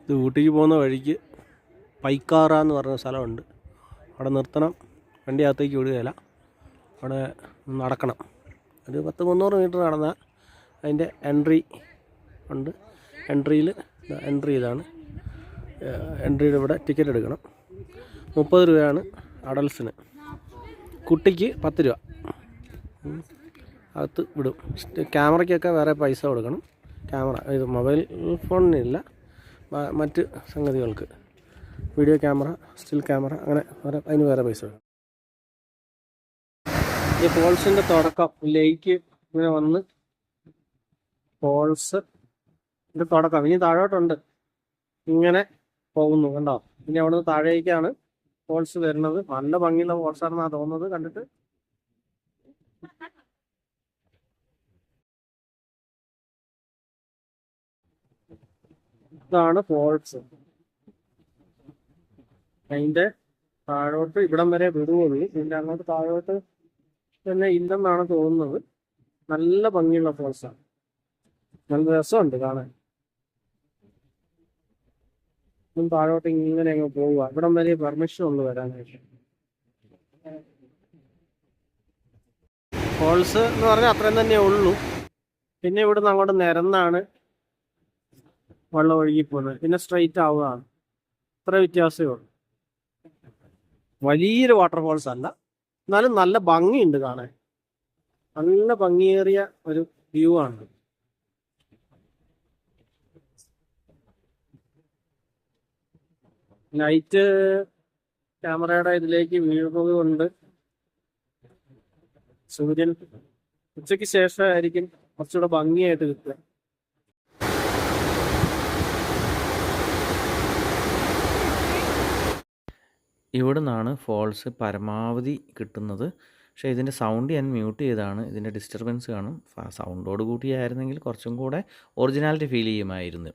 ഇത് ഊട്ടിക്ക് പോകുന്ന വഴിക്ക് പൈക്കാറ എന്ന് പറഞ്ഞ സ്ഥലമുണ്ട്. അവിടെ നിർത്തണം, വണ്ടി അകത്തേക്ക് വിടുകയില്ല, അവിടെ നടക്കണം. ഒരു 100-300 മീറ്റർ നടന്നാൽ അതിൻ്റെ എൻട്രി ഉണ്ട്. എൻട്രി ഇതാണ്. എൻട്രിയുടെ ഇവിടെ ടിക്കറ്റ് എടുക്കണം. 30 രൂപയാണ് അഡൽസിന്, കുട്ടിക്ക് 10 രൂപ. അകത്ത് വിടും. ക്യാമറയ്ക്കൊക്കെ വേറെ പൈസ കൊടുക്കണം. ക്യാമറ ഇത് മൊബൈൽ ഫോണിനില്ല, മറ്റ് സംഗതികൾക്ക് വീഡിയോ ക്യാമറ, സ്റ്റിൽ ക്യാമറ അങ്ങനെ അതിന് വേറെ പൈസ വേണം. ഈ ഫോൾസിൻ്റെ തുടക്കം ലേക്ക് ഇങ്ങനെ വന്ന് ഫോൾസിൻ്റെ തുടക്കം ഇനി താഴോട്ടുണ്ട്, ഇങ്ങനെ പോകുന്നു കണ്ടോ. ഇനി അവിടെ നിന്ന് താഴേക്കാണ് ഫോൾസ് വരുന്നത്. നല്ല ഭംഗിയുള്ള ഫോൾസാണെന്നാണ് തോന്നുന്നത് കണ്ടിട്ട്. ഇതാണ് ഫോൾസ്. അതിൻ്റെ താഴോട്ട് ഇവിടം വരെ വിടുകയുള്ളൂ. ഇതിൻ്റെ അങ്ങോട്ട് താഴോട്ട് തന്നെ ഇല്ലെന്നാണ് തോന്നുന്നത്. നല്ല ഭംഗിയുള്ള ഫോൾസാണ്, നല്ല രസമുണ്ട് കാണാൻ. താഴോട്ട് ഇങ്ങനെ അങ്ങ് പോവുക. ഇവിടം വരെ പെർമിഷൻ ഉള്ളു വരാനായിട്ട്. ഫോൾസ് എന്ന് പറഞ്ഞാൽ അത്രയും തന്നെ ഉള്ളൂ. പിന്നെ ഇവിടുന്ന് അങ്ങോട്ട് നിരന്നാണ് വെള്ളം ഒഴുകി പോകുന്നത്, പിന്നെ സ്ട്രെയിറ്റ് ആവുകയാണ്. അത്ര വ്യത്യാസമേ ഉള്ളൂ. വലിയൊരു വാട്ടർഫോൾസ് അല്ല, എന്നാലും നല്ല ഭംഗിയുണ്ട് കാണാൻ. നല്ല ഭംഗിയേറിയ ഒരു വ്യൂ ആണ്. ലൈറ്റ് ക്യാമറയുടെ ഇതിലേക്ക് വീഴുന്നത് കൊണ്ട് സൂര്യൻ ഉച്ചയ്ക്ക് ശേഷമായിരിക്കും കുറച്ചുകൂടെ ഭംഗിയായിട്ട് കിട്ടുക. ഇവിടെ നിന്നാണ് ഫോൾസ് പരമാവധി കിട്ടുന്നത്. പക്ഷേ ഇതിൻ്റെ സൗണ്ട് ഞാൻ മ്യൂട്ട് ചെയ്താണ്. ഇതിൻ്റെ ഡിസ്റ്റർബൻസ് കാണും. സൗണ്ടോട് കൂട്ടിയായിരുന്നെങ്കിൽ കുറച്ചും കൂടെ ഒറിജിനാലിറ്റി ഫീൽ ചെയ്യുമായിരുന്നു.